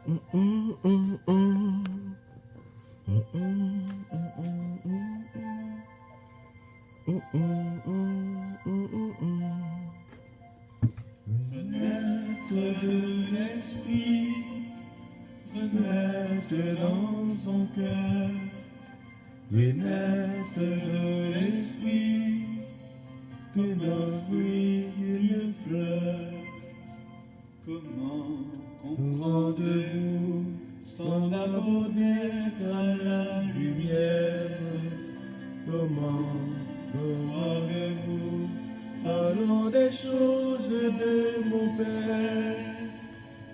Renaître de l'esprit, renaître dans son cœur, renaître de l'esprit, que d'offrir une fleur. Comment comprendrez-vous sans aborder à la lumière? Comment comprendrez-vous? Parlons des choses de mon Père.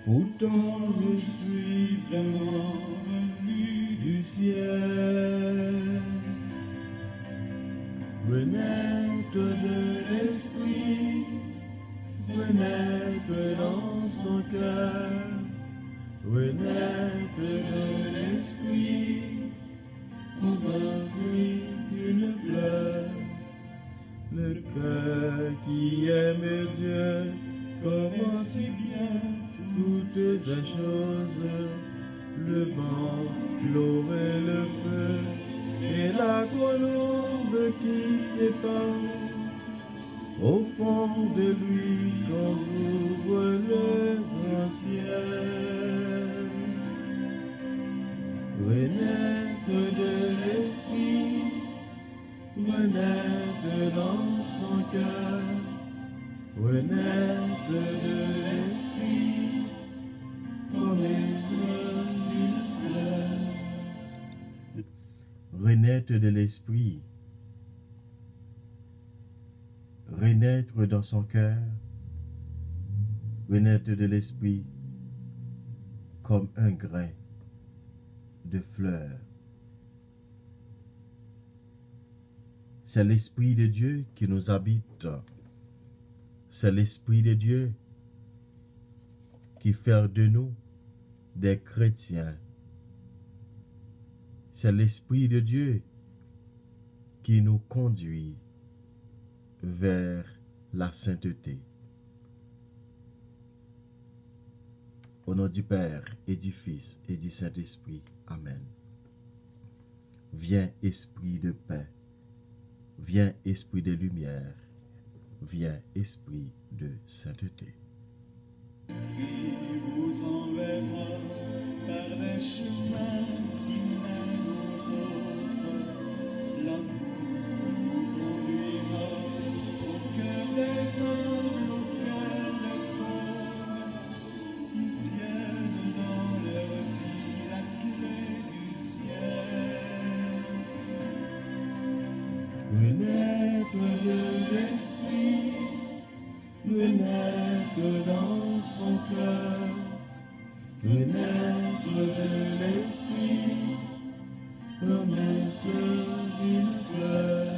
Pourtant je suis vraiment venu du ciel. Renaître de l'esprit, renaître dans son cœur, renaître de l'esprit, comme un fruit d'une fleur. Le cœur qui aime Dieu commence si bien toutes ces choses, le vent, l'eau et le feu, et la colombe qui s'épare. Au fond de lui qu'on ouvre le grand ciel. Renaître de l'esprit, renaître dans son cœur, renaître de l'esprit, comme une fleur. Renaître de l'esprit, renaître dans son cœur, renaître de l'esprit comme un grain de fleur. C'est l'Esprit de Dieu qui nous habite. C'est l'Esprit de Dieu qui fait de nous des chrétiens. C'est l'Esprit de Dieu qui nous conduit vers la sainteté. Au nom du Père et du Fils et du Saint-Esprit. Amen. Viens, Esprit de paix. Viens, Esprit de lumière. Viens, Esprit de sainteté. Il vous enverra par des chemins qui mènent aux autres. L'amour vous conduira au cœur des hommes, au cœur des pauvres. Ils tiennent dans leur vie la clé du ciel. Renaître de l'esprit, renaître dans son cœur, renaître de l'esprit, comme un feu d'une fleur.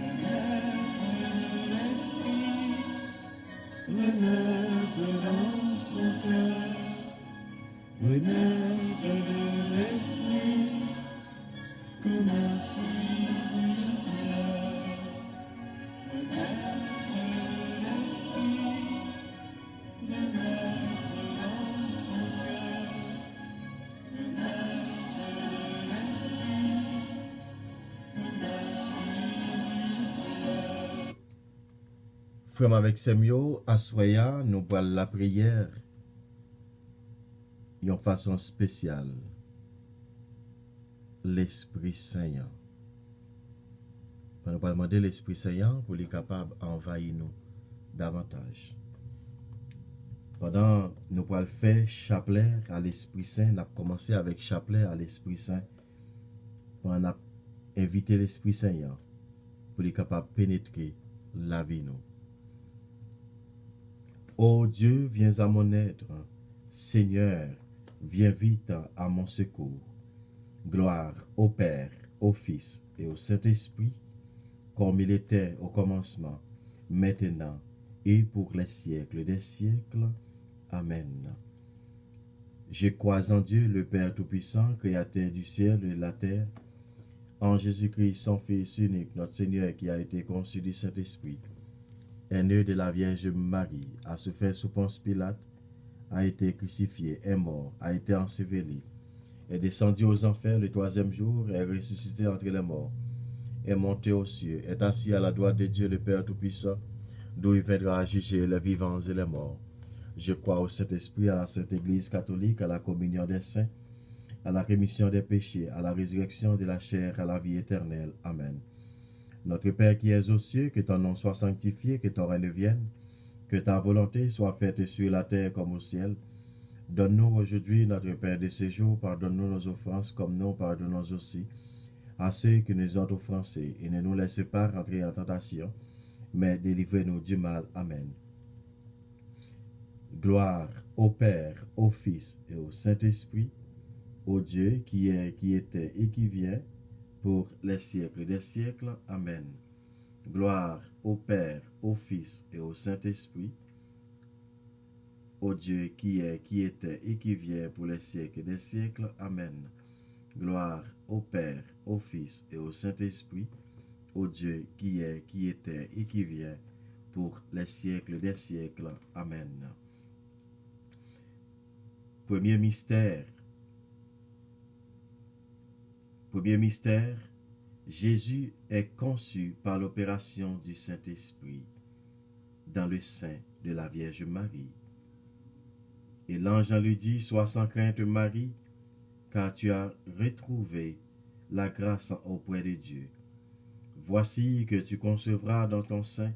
Renaître de l'esprit, renaître dans son cœur, renaître de l'esprit, comme un fruit d'une fleur. Frère avec Semyo, assoya, nous parlons la prière d'une façon spéciale. L'Esprit Saint. Nous allons demander l'Esprit Saint pour être capable d'envahir nous davantage. Pendant nous allons faire chapelet à l'Esprit Saint, nous allons commencer avec chapelet à l'Esprit Saint. On a invité l'Esprit Saint pour être capable de pénétrer la vie nous. Ô Dieu, viens à mon aide. Seigneur, viens vite à mon secours. Gloire au Père, au Fils et au Saint-Esprit, comme il était au commencement, maintenant et pour les siècles des siècles. Amen. Je crois en Dieu, le Père Tout-Puissant, Créateur du ciel et de la terre, en Jésus-Christ, son Fils unique, notre Seigneur, qui a été conçu du Saint-Esprit, est né de la Vierge Marie, a souffert sous Ponce Pilate, a été crucifié, est mort, a été enseveli, est descendu aux enfers le troisième jour, est ressuscité entre les morts, est monté aux cieux, est assis à la droite de Dieu le Père Tout-Puissant, d'où il viendra juger les vivants et les morts. Je crois au Saint-Esprit, à la Sainte Église catholique, à la communion des saints, à la rémission des péchés, à la résurrection de la chair, à la vie éternelle. Amen. Notre Père qui es aux cieux, que ton nom soit sanctifié, que ton règne vienne, que ta volonté soit faite sur la terre comme au ciel. Donne-nous aujourd'hui notre pain de ce jour, pardonne-nous nos offenses comme nous pardonnons aussi à ceux qui nous ont offensés, et ne nous laisse pas rentrer en tentation, mais délivrez-nous du mal. Amen. Gloire au Père, au Fils et au Saint-Esprit, au Dieu qui est, qui était et qui vient, pour les siècles des siècles. Amen. Gloire au Père, au Fils et au Saint-Esprit, au Dieu qui est, qui était et qui vient, pour les siècles des siècles. Amen. Gloire au Père, au Fils et au Saint-Esprit, au Dieu qui est, qui était et qui vient, pour les siècles des siècles. Amen. Premier mystère. Premier mystère, Jésus est conçu par l'opération du Saint-Esprit dans le sein de la Vierge Marie. Et l'ange lui dit, sois sans crainte Marie, car tu as retrouvé la grâce auprès de Dieu. Voici que tu concevras dans ton sein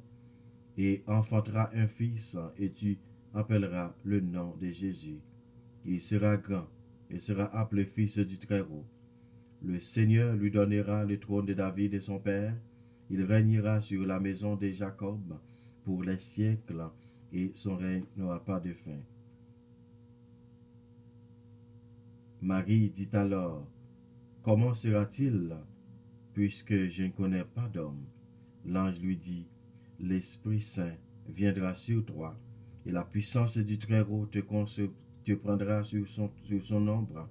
et enfanteras un fils, et tu appelleras le nom de Jésus. Il sera grand et sera appelé fils du Très-Haut. Le Seigneur lui donnera le trône de David et son père. Il régnera sur la maison de Jacob pour les siècles, et son règne n'aura pas de fin. Marie dit alors, comment sera-t-il, puisque je ne connais pas d'homme? L'ange lui dit, l'Esprit Saint viendra sur toi, et la puissance du Très-Haut te prendra sur son ombre.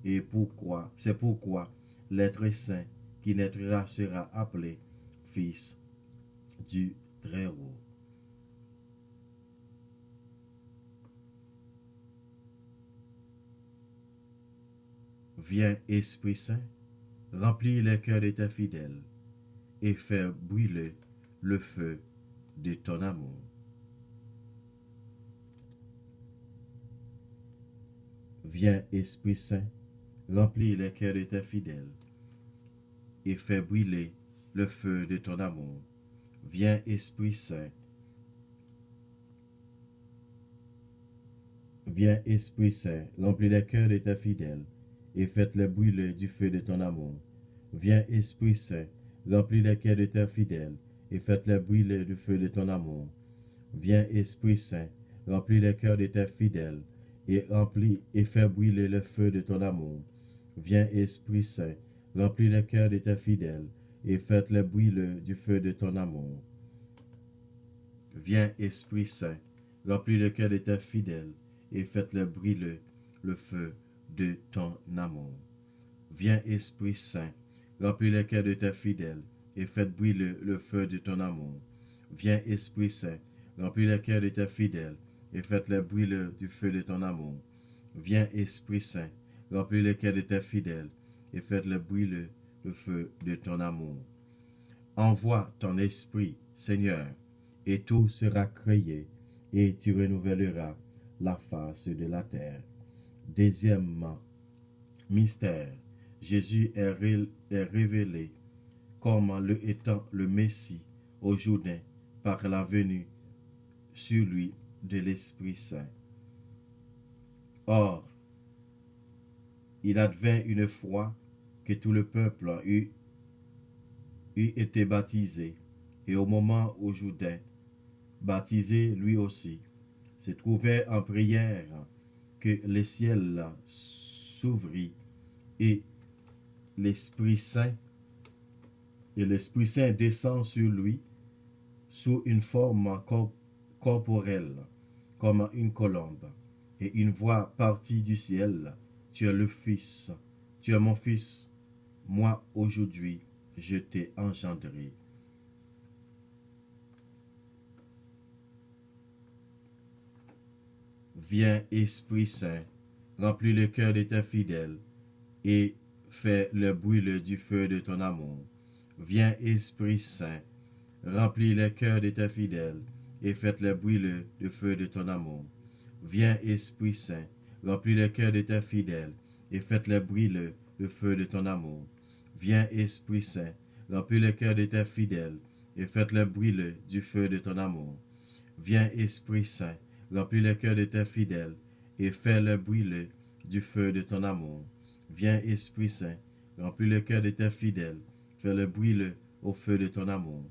Et c'est pourquoi l'être saint qui naîtra sera appelé Fils du Très-Haut. Viens, Esprit Saint, remplis les cœurs de tes fidèles et fais brûler le feu de ton amour. Viens, Esprit Saint, remplis les cœurs de tes fidèles et fais brûler le feu de ton amour. Viens, Esprit Saint. Viens, Esprit Saint, remplis les cœurs de tes fidèles et faites-les brûler du feu de ton amour. Viens, Esprit Saint, remplis les cœurs de tes fidèles et faites-les brûler du feu de ton amour. Viens, Esprit Saint, remplis les cœurs de tes fidèles et fais brûler le feu de ton amour. Viens, Esprit Saint, remplis les cœurs de tes fidèles et faites-les brûler du feu de ton amour. Viens, Esprit Saint, remplis le cœur de tes fidèles et faites-les brûler le feu de ton amour. Viens, Esprit Saint, remplis le cœur de tes fidèles et faites brûler le feu de ton amour. Viens, Esprit Saint, remplis le cœur de tes fidèles et faites-les brûler du feu de ton amour. Viens, Esprit Saint, remplis le cœur de tes fidèles et faites-les brûler le feu de ton amour. Envoie ton Esprit, Seigneur, et tout sera créé, et tu renouvelleras la face de la terre. Deuxièmement, mystère, Jésus est révélé comme étant le Messie aux Jourdains par la venue sur lui de l'Esprit Saint. Or, il advint une fois que tout le peuple eut été baptisé, et au moment où Jourdain, baptisé lui aussi, se trouvait en prière, que le ciel s'ouvrit et l'Esprit Saint descend sur lui sous une forme corporelle, comme une colombe, et une voix partit du ciel, tu es le Fils, tu es mon Fils, moi aujourd'hui je t'ai engendré. Viens, Esprit Saint, remplis le cœur de tes fidèles et fais le brûler du feu de ton amour. Viens, Esprit Saint, remplis le cœur de tes fidèles et faites-le brûler du feu de ton amour. Viens, Esprit Saint, remplis le cœur de tes fidèles et faites-le brûler du feu de ton amour. Viens, Esprit Saint, remplis le cœur de tes fidèles et faites-le brûler du feu de ton amour. Viens, Esprit Saint, remplis le cœur de tes fidèles et fais-le brûler du feu de ton amour. Viens, Esprit Saint, remplis le cœur de tes fidèles, fais-le brûler au feu de ton amour.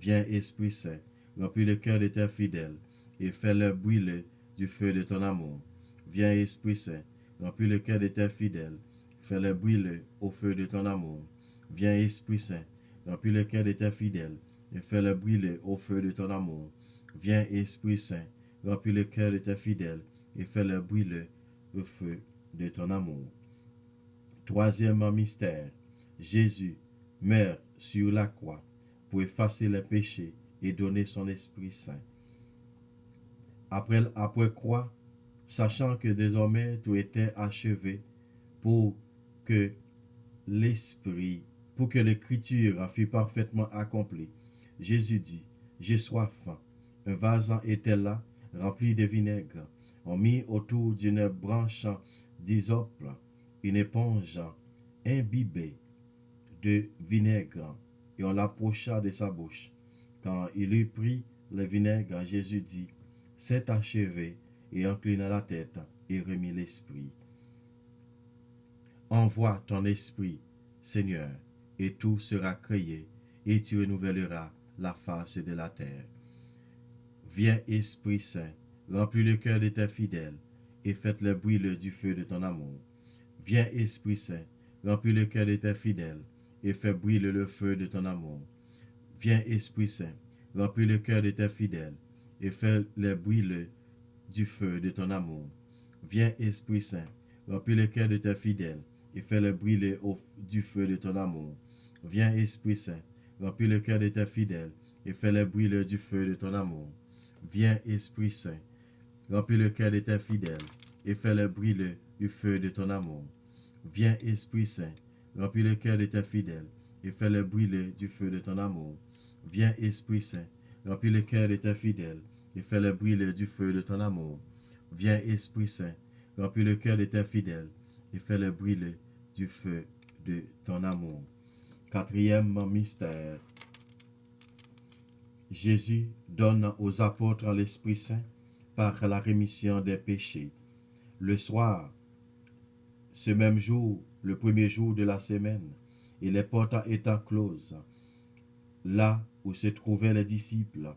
Viens, Esprit Saint, remplis le cœur de tes fidèles et fais-le brûler du feu de ton amour. Viens, Esprit Saint, remplis le cœur de tes fidèles, fais-le brûler au feu de ton amour. Viens, Esprit Saint, remplis le cœur de tes fidèles et fais-le brûler au feu de ton amour. Viens, Esprit Saint, remplis le cœur de tes fidèles et fais-le brûler au feu de ton amour. Troisième mystère, Jésus meurt sur la croix pour effacer les péchés et donner son Esprit Saint. Après croix, sachant que désormais tout était achevé pour que l'écriture fût parfaitement accomplie, Jésus dit, j'ai soif. Un vase était là, rempli de vinaigre. On mit autour d'une branche d'hysope une éponge imbibée de vinaigre, et on l'approcha de sa bouche. Quand il eut pris le vinaigre, Jésus dit, c'est achevé, et inclina la tête et remit l'esprit. Envoie ton esprit, Seigneur, et tout sera créé, et tu renouvelleras la face de la terre. Viens, Esprit Saint, remplis le cœur de tes fidèles, et faites-le brûler du feu de ton amour. Viens, Esprit Saint, remplis le cœur de tes fidèles, et fais brûler le feu de ton amour. Viens, Esprit Saint, remplis le cœur de tes fidèles, et fais-le brûler du feu de ton amour. Viens, Esprit Saint, remplis le cœur de tes fidèles, et fais-le brûler du feu de ton amour. Viens, Esprit Saint, remplis le cœur de tes fidèles, et fais-le brûler du feu de ton amour. Viens, Esprit Saint, remplis le cœur de tes fidèles, et fais-le brûler du feu de ton amour. Viens, Esprit Saint, remplis le cœur de tes fidèles, et fais-le brûler du feu de ton amour. Viens, Esprit Saint, remplis le cœur de tes fidèles, et fais-le brûler du feu de ton amour. Viens, Esprit Saint, remplis le cœur de tes fidèles, et fais-le brûler du feu de ton amour. Quatrième mystère. Jésus donne aux apôtres l'Esprit Saint par la rémission des péchés. Le soir, ce même jour, le premier jour de la semaine, et les portes étant closes, là où se trouvaient les disciples,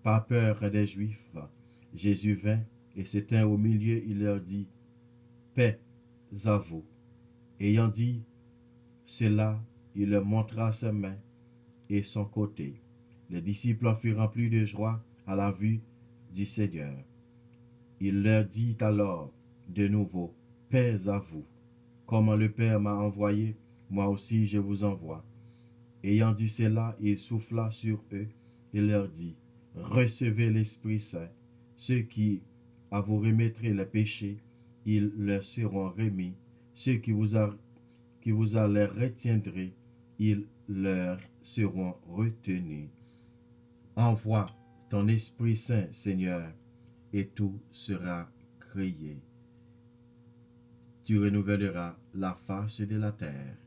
par peur des Juifs, Jésus vint et se tint au milieu, il leur dit, paix à vous. Ayant dit cela, il leur montra ses mains et son côté. Les disciples en furent remplis de joie à la vue du Seigneur. Il leur dit alors de nouveau, paix à vous. Comme le Père m'a envoyé, moi aussi je vous envoie. Ayant dit cela, il souffla sur eux et leur dit, recevez l'Esprit Saint. Ceux qui à vous remettraient les péchés, ils leur seront remis. Ceux qui vous les retiendrez, ils leur seront retenus. Envoie ton Esprit Saint, Seigneur, et tout sera créé. Tu renouvelleras la face de la terre.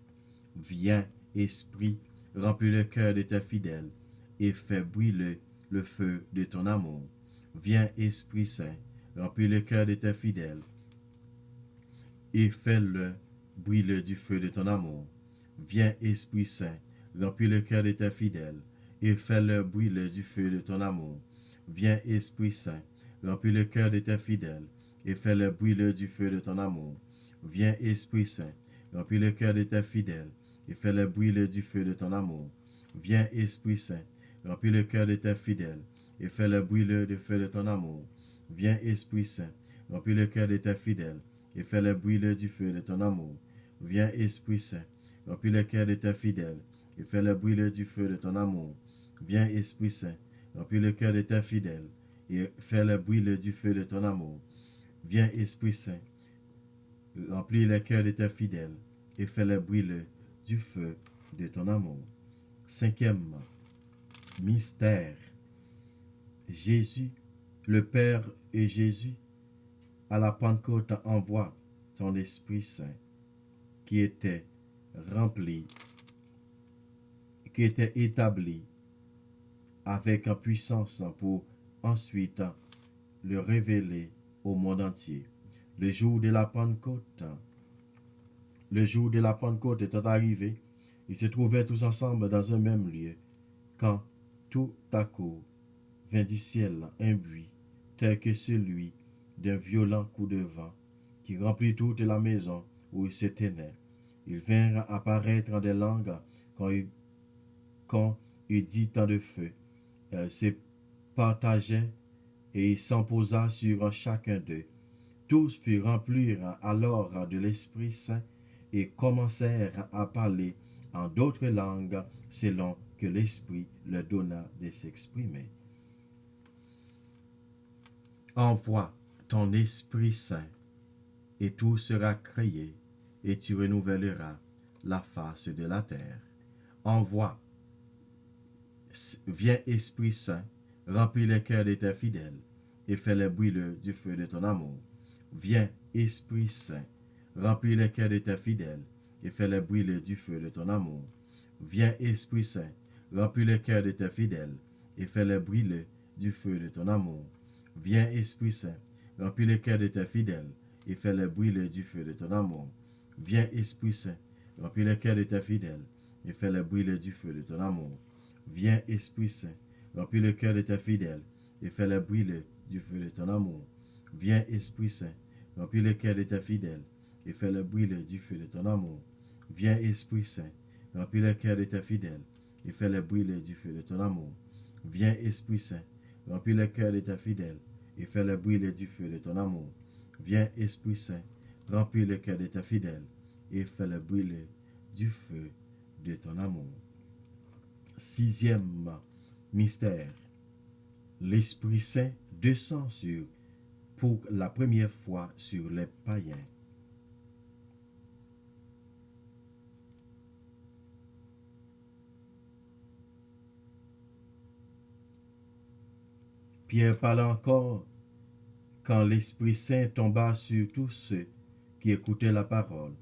Viens, Esprit, remplis le cœur de tes fidèles, et fais brûler le feu de ton amour. Viens, Esprit Saint, remplis le cœur de tes fidèles, et fais-le brûler du feu de ton amour. Viens, Esprit Saint, remplis le cœur de tes fidèles, et fais-le brûler du feu de ton amour. Viens, Esprit Saint, remplis le cœur de tes fidèles, et fais-le brûler du feu de ton amour. Viens, Esprit Saint, remplis le cœur de tes fidèles, et fais-le brûler du feu de ton amour. Viens, Esprit Saint, remplis le cœur de tes fidèles, et fais-le brûler du feu de ton amour. Viens, Esprit Saint, remplis le cœur de tes fidèles, et fais-le brûler du feu de ton amour. Viens, Esprit Saint, remplis le cœur de tes fidèles, et fais-le brûler du feu de ton amour. Viens, Esprit Saint, remplis le cœur de tes fidèles, et fais-le brûler du feu de ton amour. Viens, Esprit Saint, remplis les cœurs de tes fidèles et fais-les brûler du feu de ton amour. Cinquièmement, mystère. Jésus, le Père et Jésus, à la Pentecôte envoie son Esprit Saint qui était rempli, qui était établi avec puissance pour ensuite le révéler au monde entier. Le jour de la Pentecôte étant arrivé, ils se trouvaient tous ensemble dans un même lieu, quand tout à coup vint du ciel un bruit, tel que celui d'un violent coup de vent, qui remplit toute la maison où ils se tenaient. Ils vinrent apparaître en des langues quand il dit tant de feu. Elles se partageaient et il s'en posa sur chacun d'eux. Tous furent remplis alors de l'Esprit Saint et commencèrent à parler en d'autres langues selon que l'Esprit leur donna de s'exprimer. Envoie ton Esprit Saint et tout sera créé et tu renouvelleras la face de la terre. Viens Esprit Saint, remplis les cœurs de tes fidèles et fais-les brûler du feu de ton amour. Viens Esprit Saint, remplis les cœurs de tes fidèles et fais-les brûler du feu de ton amour. Viens Esprit Saint, remplis les cœurs de tes fidèles et fais-les brûler du feu de ton amour. Viens Esprit Saint, remplis les cœurs de tes fidèles et fais-les brûler du feu de ton amour. Viens Esprit Saint, remplis les cœurs de tes fidèles et fais-les brûler du feu de ton amour. Viens Esprit Saint, remplis le cœur de tes fidèles et fais-les brûler du feu de ton amour. Viens Esprit Saint, remplis le cœur de tes fidèles et fais-les brûler du feu de ton amour. Viens Esprit Saint, remplis le cœur de tes fidèles et fais-les brûler du feu de ton amour. Viens Esprit Saint, remplis le cœur de tes fidèles et fais-les brûler du feu de ton amour. Viens Esprit Saint, remplis le cœur de tes fidèles et fais-les brûler du feu de ton amour. Sixième mystère. L'Esprit Saint descend pour la première fois sur les païens. Pierre parle encore quand l'Esprit Saint tomba sur tous ceux qui écoutaient la parole.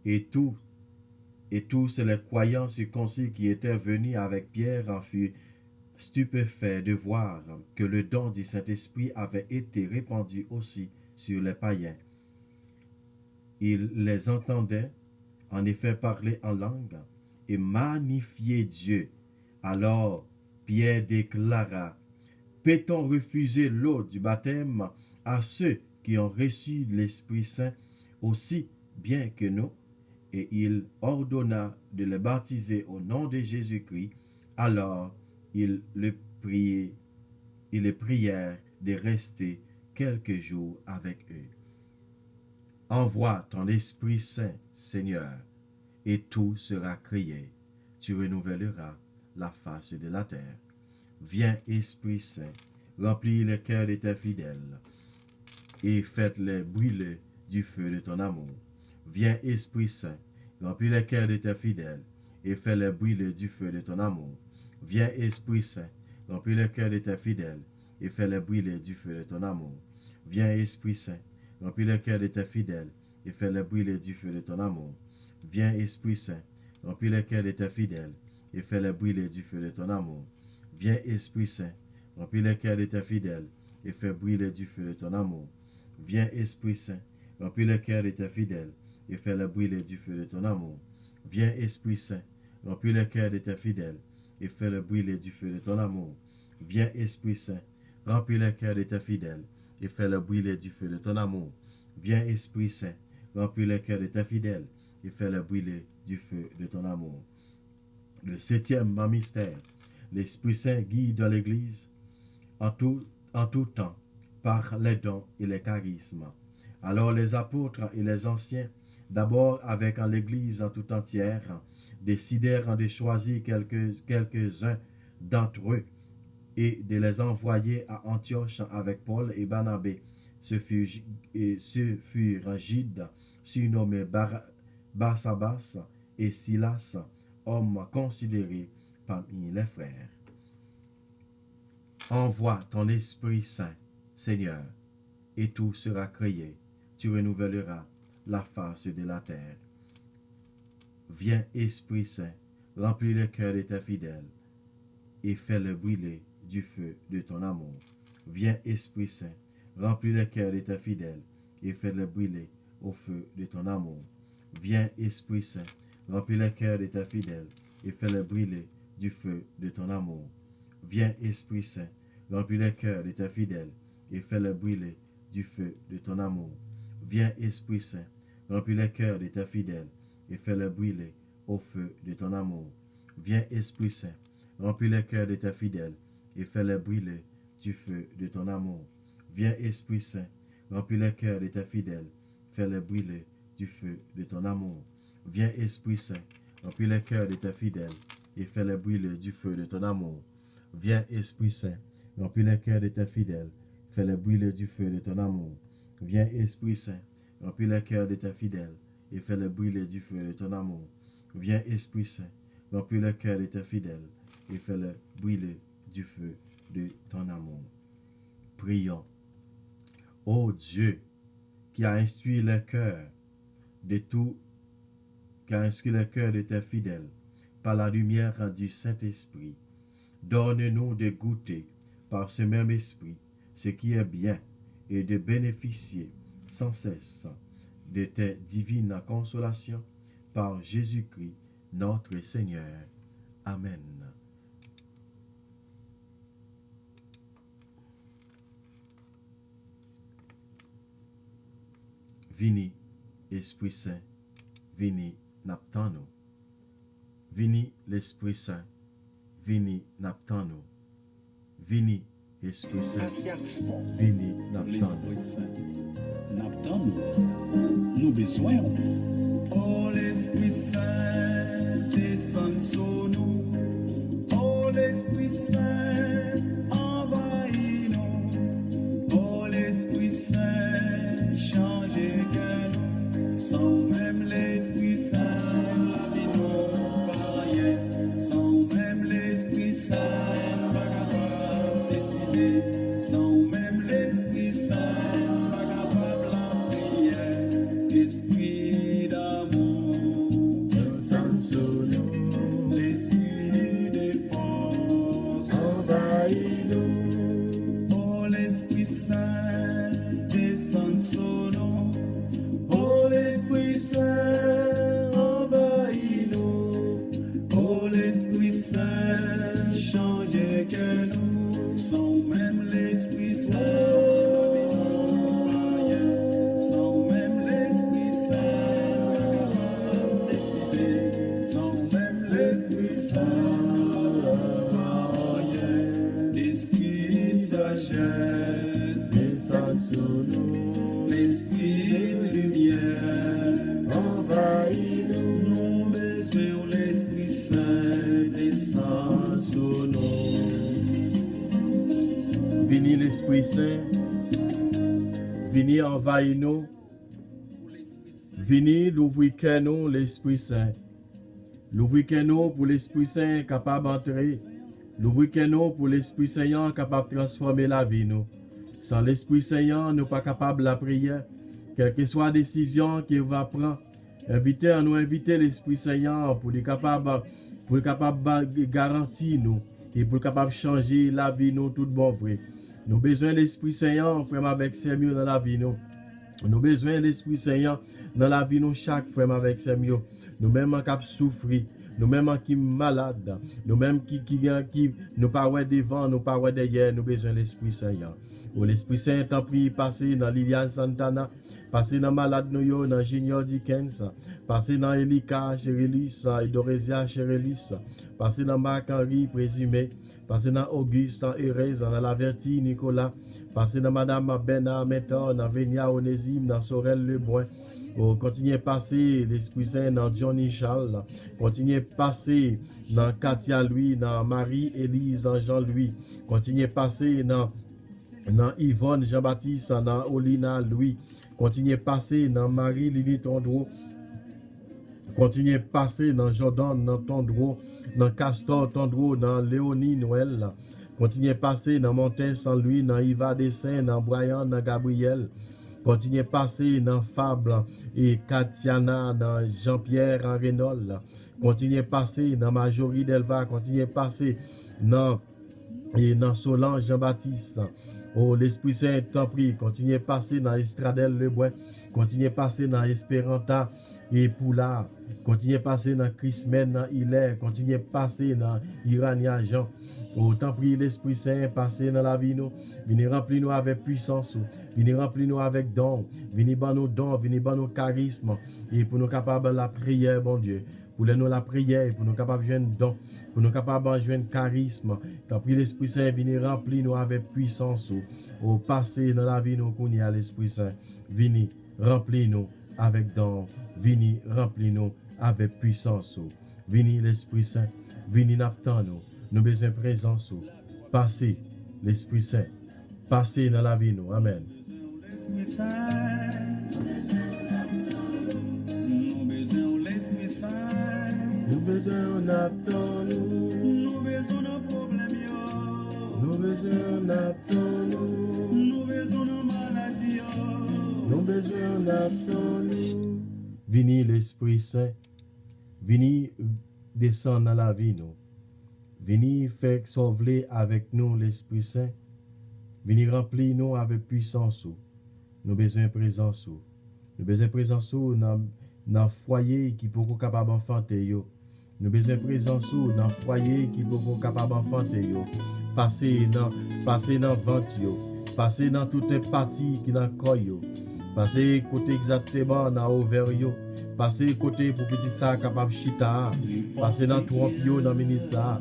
Et tous les croyants circoncis qui étaient venus avec Pierre en furent stupéfaits de voir que le don du Saint-Esprit avait été répandu aussi sur les païens. Ils les entendaient en effet parler en langue et magnifier Dieu. Alors Pierre déclara: peut-on refuser l'eau du baptême à ceux qui ont reçu l'Esprit Saint aussi bien que nous? Et il ordonna de les baptiser au nom de Jésus-Christ. Alors ils les prièrent de rester quelques jours avec eux. Envoie ton Esprit Saint, Seigneur, et tout sera créé. Tu renouvelleras la face de la terre. Viens, Esprit Saint, remplis le cœur de tes fidèles et faites-les brûler du feu de ton amour. Viens, Esprit Saint, remplis le cœur de tes fidèles et fais-les brûler du feu de ton amour. Viens, Esprit Saint, remplis le cœur de tes fidèles et fais-les brûler du feu de ton amour. Viens, Esprit Saint, remplis le cœur de tes fidèles et fais-les brûler du feu de ton amour. Viens, Esprit Saint, remplis le cœur de tes fidèles et fais-les brûler du feu de ton amour. Viens, Esprit Saint, remplis le cœur de tes fidèles et fais brûler du feu de ton amour. Viens, Esprit Saint, remplis le cœur de tes fidèles et fais-les brûler du feu de ton amour. Viens, Esprit Saint, remplis le cœur de tes fidèles et fais-les brûler du feu de ton amour. Viens, Esprit Saint, remplis le cœur de tes fidèles et fais-les brûler du feu de ton amour. Viens, Esprit Saint, remplis le cœur de tes fidèles et fais-les brûler du feu de ton amour. Le septième mystère. L'Esprit Saint guide dans l'Église en tout temps par les dons et les charismes. Alors les apôtres et les anciens, d'abord avec l'Église en tout entière, décidèrent de choisir quelques-uns d'entre eux et de les envoyer à Antioche avec Paul et Barnabé, ce furent Judas, surnommé Barsabas, et Silas, hommes considérés parmi les frères. Envoie ton Esprit Saint, Seigneur, et tout sera créé. Tu renouvelleras la face de la terre. Viens, Esprit Saint, remplis le cœur de tes fidèles et fais-le brûler du feu de ton amour. Viens, Esprit Saint, remplis le cœur de tes fidèles et fais-le brûler au feu de ton amour. Viens, Esprit Saint, remplis le cœur de tes fidèles et fais-le brûler du feu de ton amour. Viens, Esprit Saint, remplis le cœur de tes fidèles et fais-le brûler du feu de ton amour. Viens, Esprit Saint, remplis le cœur de tes fidèles et fais-le brûler au feu de ton amour. Viens, Esprit Saint, remplis le cœur de tes fidèles et fais-le brûler du feu de ton amour. Viens, Esprit Saint, remplis le cœur de tes fidèles, fais-le brûler du feu de ton amour. Viens, Esprit Saint, remplis le cœur de tes fidèles et fais-le brûler du feu de ton amour. Viens, Esprit Saint, remplis le cœur de tes fidèles, fais-le brûler du feu de ton amour. Viens, Esprit Saint, remplis le cœur de tes fidèles et fais-le brûler du feu de ton amour. Viens, Esprit Saint, remplis le cœur de tes fidèles et fais-le brûler du feu de ton amour. Prions. Ô Dieu, qui a instruit le cœur de tout, qui a instruit le cœur de tes fidèles par la lumière du Saint-Esprit, donne-nous de goûter par ce même esprit ce qui est bien et de bénéficier sans cesse de tes divines consolations par Jésus-Christ notre Seigneur. Amen. Vini, Esprit Saint, vini naptano. Vini l'Esprit Saint, vini naptano. Vini, Esprit Saint, vini naptano. L'Esprit Saint, naptano. Nous besoin. Oh, l'Esprit Saint, descend sur nous. Oh, l'Esprit Saint, envahis-nous. Oh, l'Esprit Saint, changez que nous. Sans même l'Esprit Saint, la vie nous pas rien. Sans même l'Esprit Saint, pas capable de décider. Sans même l'Esprit Saint, pas capable de la prière. Esprit d'amour, descend sur nous. L'Esprit de force, envahis-nous. Oh, l'Esprit Saint, descend sur nous. Oh, l'Esprit Saint, envahis-nous. Oh, l'Esprit Saint, changez que nous. Sans même l'Esprit Saint, sans même l'Esprit Saint, décider. Sans même l'Esprit Saint, l'Esprit de sagesse, descend sur nous. L'Esprit de lumière, envahis-nous. Nous besoin l'Esprit Saint, descend sur nous. Vini l'Esprit Saint, vini envahis nous. Vini l'ouvrir que nous, l'Esprit Saint. L'ouvrir que nous pour l'Esprit Saint capable d'entrer. L'ouvrir que nous pour l'Esprit Saint capable de transformer la vie nous. Sans l'Esprit Saint, nous pas capable de la prière. Quelle que soit la décision qu'il va prendre, inviter l'Esprit Saint pour être capable de garantir nous et pour être capable de changer la vie nous tout bon vrai. Nous avons besoin de l'Esprit Saint, frère, avec ses mieux dans la vie nous. Nous avons besoin de l'Esprit Saint dans la vie nous chaque frère avec ses mieux. Nous-mêmes qui souffrir, nous-mêmes qui malades, nous-mêmes qui nous pas devant, nous pas derrière, nous avons besoin de l'Esprit Saint. Oh, l'Esprit Saint, t'en prie, passez dans Liliane Santana, passez dans Malade Noyo, dans Junior Dickens, passez dans Elika Cherelis, Edoresia Cherelis, passez dans Marc-Henri Présumé, passez dans Auguste, dans Erez, dans Laverty Nicolas, passez dans Madame Bena Méthode, dans Venia Onésime, dans Sorel Lebrun. Oh, continuez à passer l'Esprit Saint dans Johnny Charles, continuez à passer dans Katia Louis, dans Marie-Élise, dans Jean-Louis, continuez à passer dans dans Yvonne Jean-Baptiste, dans Olina Louis, continuez passer dans Marie Lili Tondreau, continuez passer dans Jordan dans Tondreau, dans Castor Tondreau, dans Léonie Noël, continuez passer dans Montin Saint-Louis, dans Yva Dessin, dans Brian, dans Gabriel, continuez passer dans Fable et Katiana, dans Jean-Pierre en Renault, continuez passer dans Majorie Delva, continuez passer dans Solange Jean-Baptiste. Oh, l'Esprit Saint, t'en prie, continuez passer dans Estradelle Leboin, continuez passer dans Espéranta et Poula, continuez passer dans Chrismen, dans Hilaire, continuez passer dans Irania Jean. Oh, t'en prie, l'Esprit Saint, passez dans la vie nous, venez remplir nous avec puissance, venez remplir nous avec dons, venez ban nos dons, venez ban nos charismes, et pour nous capables la prière, bon Dieu, pour nous la prière, pour nous capables de jouer dons, pour nous capables de jouer charisme. T'as pris l'Esprit Saint, venez remplir nous avec puissance, au passé dans la vie nous qu'on y a l'Esprit Saint, venez remplir nous avec dons, venez remplir nous avec puissance, venez l'Esprit Saint, venez n'attendre nous. Nous besoin de présence. Passez l'Esprit Saint. Passez dans la vie nous. Amen. L'Esprit Saint. Nous besoin de l'Esprit Saint. Nous besoin d'attendre nous. Nous besoin de problème. Nous besoin d'attendre nous. Nous besoin de maladie. Nous besoin d'attendre nous. Venez l'Esprit Saint. Venez descendre dans la vie nous. Venez faire sauver avec nous l'Esprit Saint. Venez remplir nous avec puissance. Nous besoin de présence. Nous besoin de présence dans le foyer qui peut capable d'enfanter. Nous besoin de présence dans le foyer qui peut capable d'enfanter. Passer dans ventre, passer dans toutes les parties qui dans le corps. Passer côté exactement dans l'ovaire. Passer côté pour petit ça capable chita. Passer dans tout dans le ministère.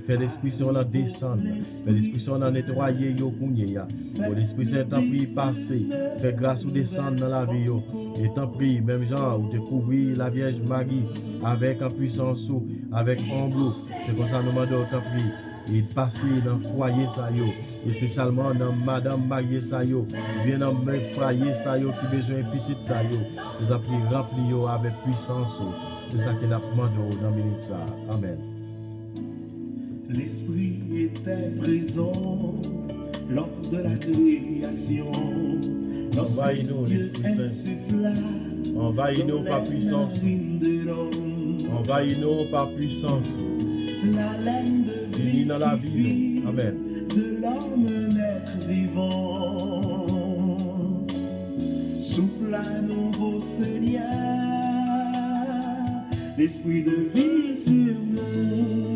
Fait l'Esprit Saint la descendre, fait l'Esprit Saint la nettoyer yo kounye ya. Pour l'Esprit Saint t'en prie passer, fait grâce ou descendre dans la vie yo. Et t'en prie même genre ou découvrir la Vierge Marie avec en puissance ou avec ombre. C'est comme ça nous demandons t'en prie. Et passer dans le foyer ça yo, et spécialement dans Madame Marie ça yo, bien dans le foyer ça yo qui besoin petite ça yo. Nous avons pris rempli yo avec puissance. C'est ça que nous demandons dans le ministère. Amen. L'Esprit était présent lors de la création. Envahis-nous, l'Esprit Saint. Envahis-nous par puissance. Envahis-nous par puissance. Finis dans la vie. Amen. De l'homme naître vivant. Souffle à nouveau Seigneur. L'esprit de vie sur nous.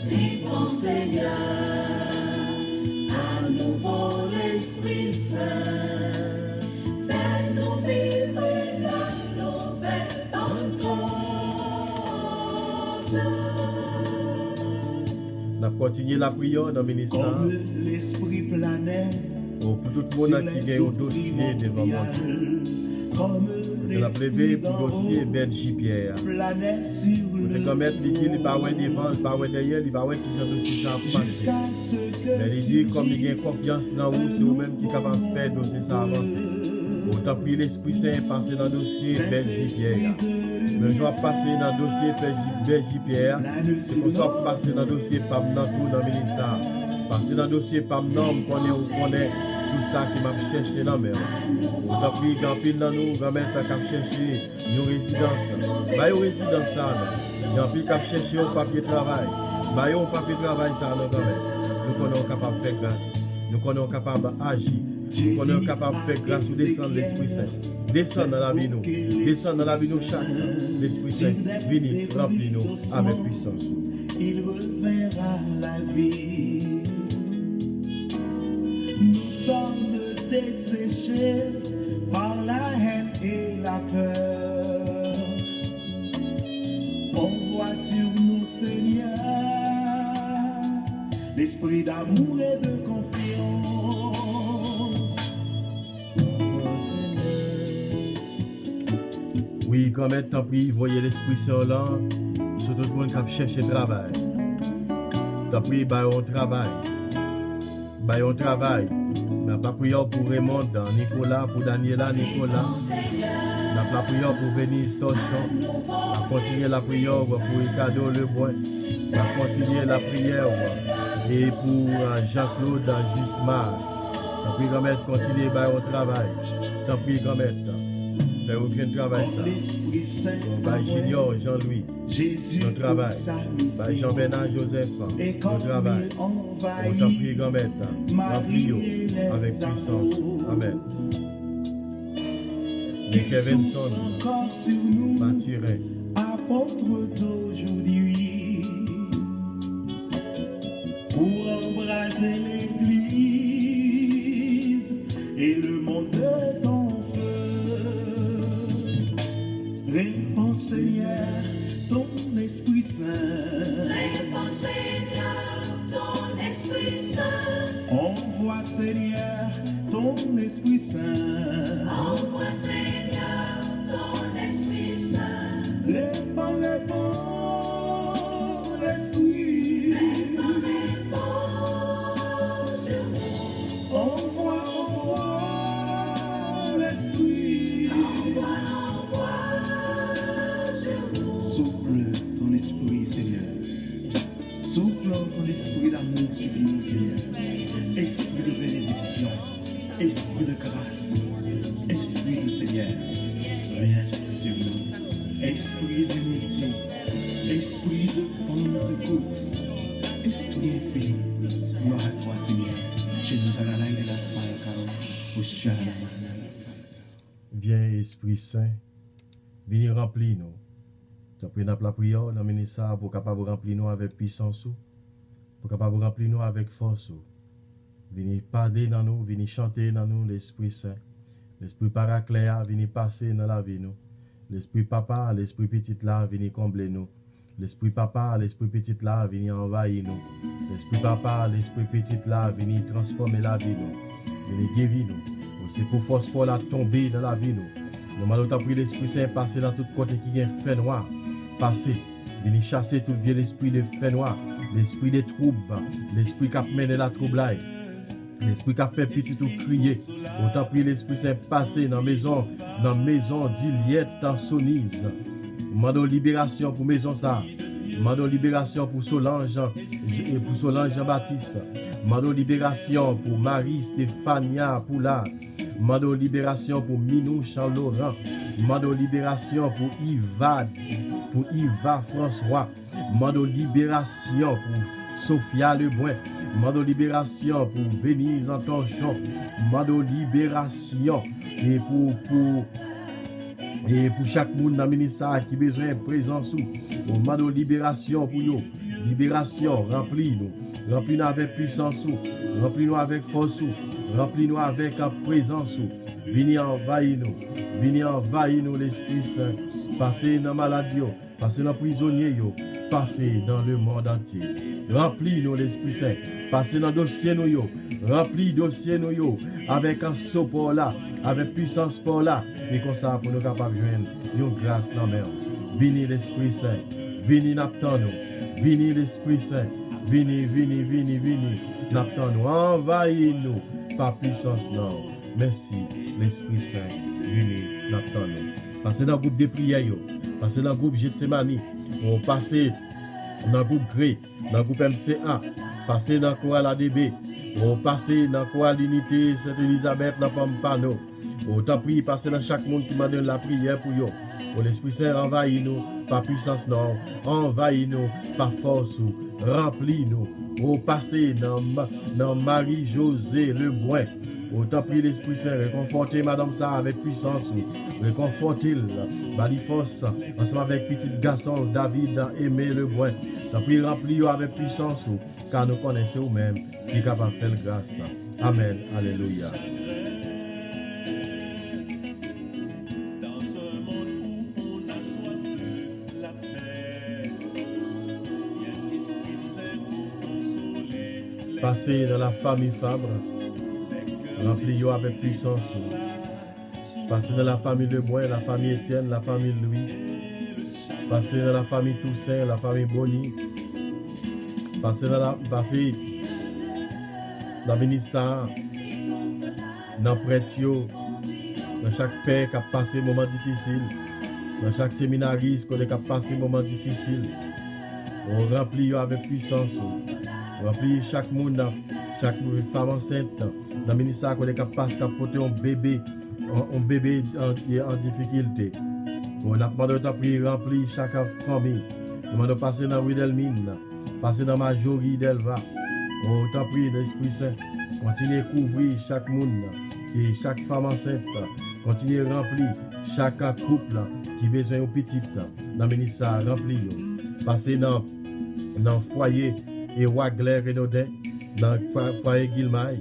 Vivons Seigneur, à nouveau l'Esprit Saint, fais-nous vivre la nouvelle Pentecôte. On a continué la prière dans le ministère. Comme l'Esprit planait Pour tout le monde qui a un dossier devant mon Dieu. On a prévu pour le dossier Benji Pierre. Pour te commettre, il dit, il ne va pas devant, il ne va pas derrière, il ne va pas qui le dossier ça passer. Mais il dit, comme il a confiance dans vous, c'est vous-même qui est capable de faire le dossier ça avancer. Autant pris l'Esprit Saint passer dans le dossier Benji Pierre. Mais je vais passer dans le dossier Benji Pierre. C'est pour ça que je passer dans le dossier Pam Nantou dans le ministère. Passer dans le dossier Pam Nantou, on connaît tout ça qui m'a cherché dans la mer. Autant pris grand pile dans nous, grand-mère qui a cherché une résidence. Bah, une résidence ça. Grand pile qui a cherché un papier travail. Bah, un papier travail ça, non, grand-mère. Nous sommes capables de faire grâce. Nous sommes capables d'agir. Nous sommes capables de faire grâce ou descendre l'Esprit Saint. Descendre dans la vie nous. Descendre dans la vie nous chaque jour. L'Esprit Saint, venez, remplis-nous avec puissance. Il reverra la vie. Nous sommes desséchés par la haine et la peur. On voit sur nous, Seigneur, l'esprit d'amour et de confiance. Oui, quand même, tant pis, voyez l'Esprit Saint là, sur tout le monde qui a cherché travail. Tant pis, bah, on travaille. bah, on travaille. N'a pas prière pour Raymond, Nicolas, pour Daniela, Nicolas. N'a pas prière pour Venise, Torchon. N'a continué la prière pour Ricardo Leboin. N'a continué la prière et pour Jean-Claude Jusmar. Tant pis, grand-mère, continuez au travail. Tant pis, grand-mère. Fait aucun travail, ça. By Junior, Jean-Louis, notre travail. By Jean-Bernard, Joseph, notre travail. On t'en prie, grand-mère. Remplis-yo avec puissance. Amen. De Kevinson, Mathurin. Apôtre d'aujourd'hui, pour embraser l'église et le monde de ton feu. Réponds Seigneur, ton Esprit Saint. Réponds Seigneur, ton Esprit Saint. Envoie Seigneur, ton Esprit Saint. Envoie Seigneur, ton Esprit Saint. Réponds, réponds, l'Esprit. Réponds sur nous. Envoie, l'Esprit. Envoie sur nous. Souffle ton esprit, Seigneur. Souffle ton esprit d'amour sur nous, Seigneur. Esprit de bénédiction, esprit de grâce, esprit du Seigneur. Viens sur nous. Esprit d'humilité, esprit de Pentecôte, esprit infini. Gloire à toi, Seigneur. Chez nous, dans la langue de la Falcao, au Shalom. Viens, Esprit Saint, venez remplir nous. Tu as pris la prière, dans le ça pour capable remplir nous avec puissance, pour capable remplir nous avec force. Venez parler dans nous, venez chanter dans nous, l'Esprit Saint. L'Esprit Paracléa, venez passer dans la vie nous. L'Esprit Papa, l'Esprit Petit là, venez combler nous. L'Esprit Papa, l'Esprit Petit là, venez envahir nous. L'Esprit Papa, l'Esprit Petit là, venez transformer la vie nous. Venez guérir nous. C'est pour force pour la tomber dans la vie nous. Nous allons prier l'Esprit Saint passer dans tout côté qui est fait noir. Passer, venir chasser tout le vieux esprit de fait noir, l'esprit des troubles, l'esprit qui a mené la trouble, l'esprit qui a fait petit tout crier. Autant prier l'Esprit Saint passer dans la maison d'Iliette en Sonise. Mando libération pour maison ça. Mando libération pour Solange et pour Solange Jean-Baptiste. Mando libération pour Marie Stéphania Poulard. Mando libération pour Minou Jean-Laurent. Mando libération pour Yva François. Mando libération pour Sophia Lebrun. Mando libération pour Venise Antorchon. Mando libération et pour chaque monde dans le ministère qui a besoin de présence. Mando libération pour nous. Libération, remplis-nous. Remplis-nous avec puissance. Remplis-nous avec force. Remplis-nous avec présence. Venez envahir-nous. Venez envahir-nous l'Esprit Saint. Passez dans la maladie. Passez dans les prisonniers. Passez dans le monde entier. Remplis-nous l'Esprit Saint. Passez dans le dossier nous. Remplis le dossier nous. Avec un saut pour là. Avec puissance pour là. Et comme ça, pour nous capables de joindre une grâce dans la mer. Venez l'Esprit Saint. Venez n'attendons. Venez l'Esprit Saint. Venez. N'attendons. Envahis-nous par puissance non. Merci l'Esprit Saint. Venez n'attendons. Passez dans le groupe de prières. Passez dans le groupe Gethsemane. Passez dans le groupe Gré. Dans le groupe MCA. Passez dans le chorale ADB. Passez dans le chorale Unité Sainte-Élisabeth dans Pampano. Autant prier, passez dans chaque monde qui m'a donné la prière pour vous. L'Esprit Saint envahit-nous par puissance non. Envahit-nous par force. Remplis-nous. Passez dans Marie-Josée Lebrun. Autant prier l'Esprit Saint, réconfortez Madame ça avec puissance. Réconfortez-le, bali force. Ensemble avec petit garçon David Aimé Lebrun. Tant pis remplis avec puissance. Car nous connaissons nous-mêmes qui est capable de faire grâce. Amen. Alléluia. Passez dans la famille Fabre. Remplis-vous avec puissance. Passez dans la famille Lebrun, la famille Étienne, la famille Louis. Passez dans la famille Toussaint, la famille Bonny. Passez dans le ministère, dans le prêtre, dans chaque père qui a passé un moment difficile, dans chaque séminariste qui a passé un moment difficile. On remplit avec puissance. On remplit chaque monde, chaque femme enceinte, dans le ministère qui a passé à porter un bébé en difficulté. On a demandé de remplir chaque famille. On demande de passer dans la rue d'Elmine, passer dans la majorité d'Elva. On t'a pris l'Esprit Saint. Continuez à couvrir chaque monde et chaque femme enceinte. Continuez à remplir chaque couple qui a besoin de petit dans le ministère. Remplir. Passez dans le foyer et Wagler Renaudin, dans le foyer Guilmaï,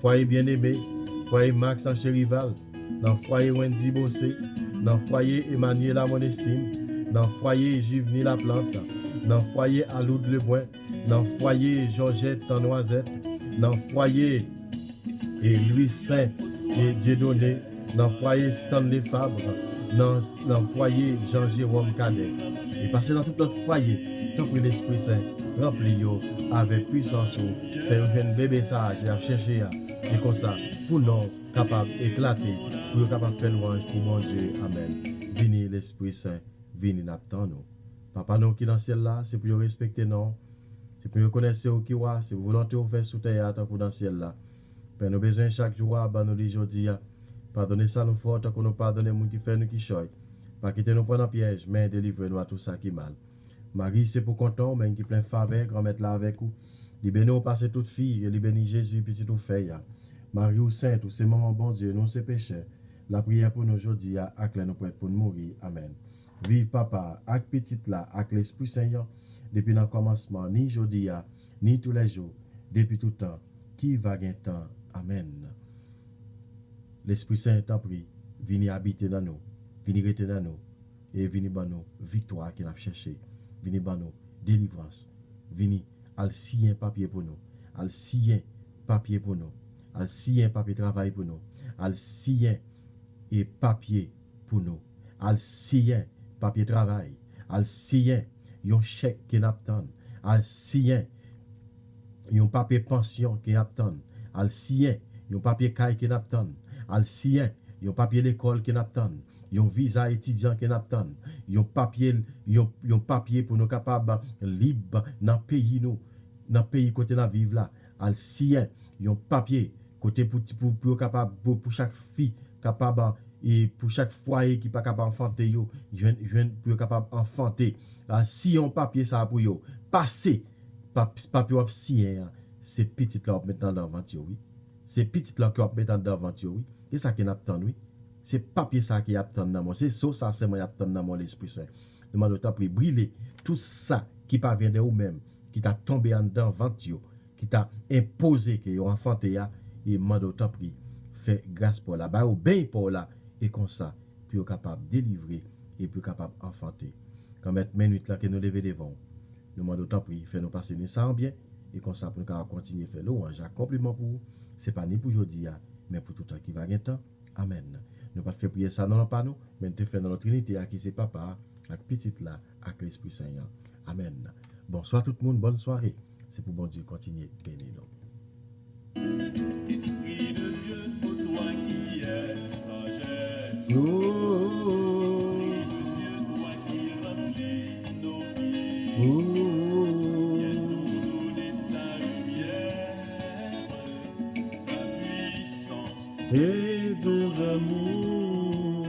foyer Bien-Aimé, foyer Max Enchérival, dans le foyer Wendy Bossé, dans le foyer Emmanuel Amonestime, dans le foyer Givni La Plante, dans le foyer Aloud Lebrun, dans le foyer Georgette en Noisette, dans le foyer et Louis Saint et Dieudonné, dans le foyer Stanley Fabre, dans le foyer Jean-Jérôme Cadet. Et passer dans tout notre foyer, tant que l'Esprit Saint remplit avec puissance, faire un jeune bébé ça qui a cherché, et comme ça, pour nous capables d'éclater, pour nous capables de faire louange pour mon Dieu. Amen. Vini l'Esprit Saint, vini n'attend nous. Papa nous qui dans le ciel là, c'est pour respecter nous, c'est pour connaître ce qui est, c'est pour volonté faire sous terre pour dans le ciel là. Père, nous besoin chaque jour, nous les aujourd'hui, pardonnez ça nous fautes, que nous pardonnez les gens qui fait nous qui choy. Pas quitter nous prendre en piège, mais délivrez-nous à tout ça qui est mal. Marie, c'est pour content, mais qui plein faveur, grand-mère là avec vous. Libérez-nous passer toute fille, et libérez Jésus, petit tout fait. Marie ou sainte, ou c'est maman bon Dieu, nous c'est pécheurs. La prière pour nous aujourd'hui, avec nous prêts pour nous mourir. Amen. Vive papa, avec petite là, avec l'Esprit Saint, depuis le commencement, ni aujourd'hui, ni tous les jours, depuis tout temps, qui va gagner temps. Amen. L'Esprit Saint t'en prie, venez habiter dans nous, venez rester dans nous, et venez dans nous, victoire qu'il a cherché, venez dans nous, délivrance, venez, al sien papier pour nous, al sien papier pour nous, al sien papier travail pour nous, al sien et papier pour nous, al sien papier travail, al sien yon chèque qui n'attend, al sien yon papier pension qui n'attend, al sien yon papier caille qui n'attend, al sien yon papier l'école qui n'attend, yon visa étudiant qui n'attend, yon papier pour nous capables libre dans pays nous, dans pays côté la vivre là, al sien yon papier côté pour capable pour chaque fille capable et pour chaque foyer qui pas capable enfanter yo, jeune pour capable enfanter. Si on papier ça pour yo, passer papier sien, c'est petit là maintenant dans venture oui. C'est petit là qui mettre dans venture oui. Et ça qui n'attend oui. C'est papier ça qui attend dans moi, c'est ça c'est moi attend dans mon l'Esprit Saint. Demande au temps pour brûler tout ça qui pas vient de vous même, qui t'a tombé en dedans venture, qui t'a imposé que yo enfanté ya et demande au temps pour faire grâce pour là, ba obéir pour là et comme ça puis capable délivrer et puis capable enfanter. Quand mettre minute là que nous lever devant. Nous demande au temps pour faire nous passer ça en bien et comme ça pour nous continuer faire louange compliment pour vous. C'est pas ni pour aujourd'hui mais pour tout temps qui va gagner temps. Amen. Nous pas faire prier ça dans le panneau, mais nous faire dans notre Trinité à qui c'est papa, avec petite là, avec l'Esprit Saint. Amen. Bonsoir tout le monde, bonne soirée. C'est pour bon Dieu continuer bénir nous. Esprit de Dieu, pour toi qui es sagesse. Oh, Esprit de Dieu, toi qui remplis nos vies. Viens nous donner ta lumière, ta puissance. et de l'amour.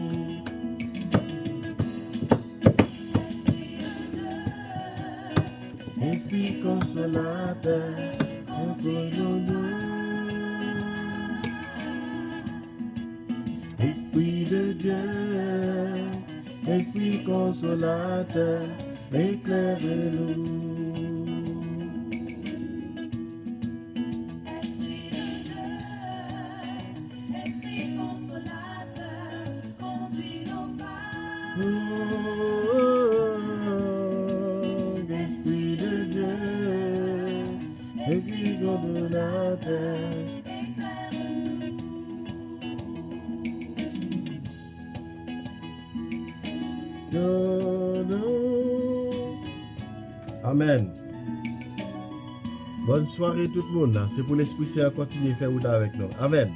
Esprit consolateur, Esprit de Dieu, Esprit consolateur, éclaire-nous. Esprit consolateur, conduis nos pas. Oh, Esprit de Dieu, Esprit consolateur. Amen. Bonne soirée tout le monde. C'est pour l'Esprit Saint continuer à faire route avec nous. Amen.